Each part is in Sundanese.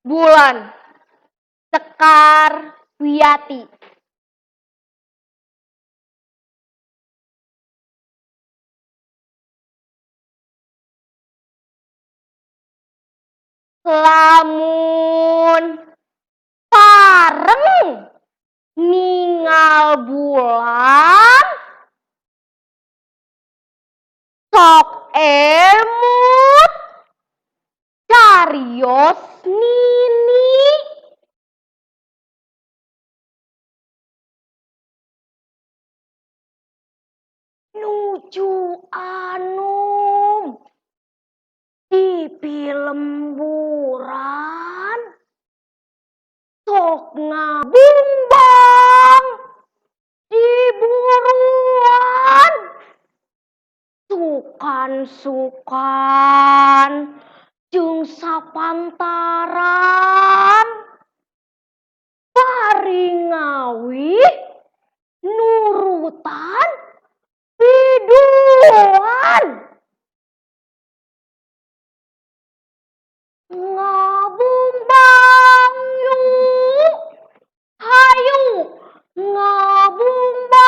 Bulan. Sekar Wiyati. Lamun pareng ningal bulan sok emut carios nini. Nuju anum di lemburan sok ngabumbang di buruan sukan-sukan jeung sapantaran bari ngawih nurutan biduan ngabumbang yuk hayu ngabumbang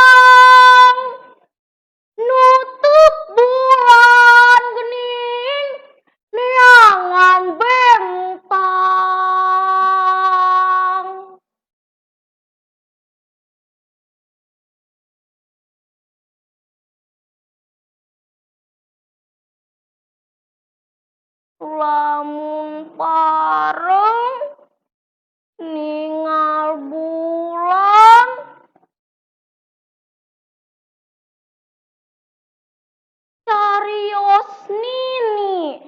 nutup bulan gening neangan bentang. Lamun pareng ningal bulan carios nini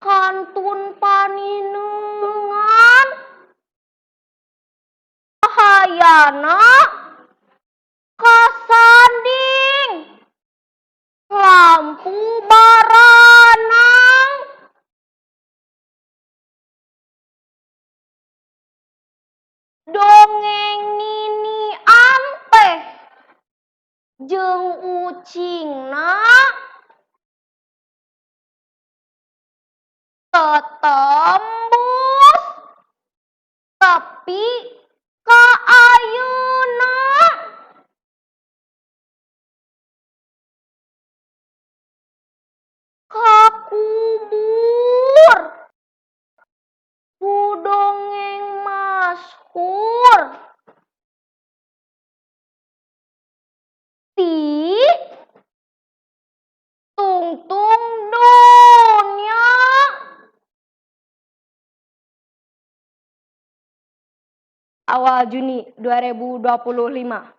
kantun paninengan hayana kasanding lampu baranang dongeng nini ampeh jeung ucingna tetembus tepi ka ayeuna kakubur ku dongeng masyhur ti tungtung dunya. Awal Juni 2025.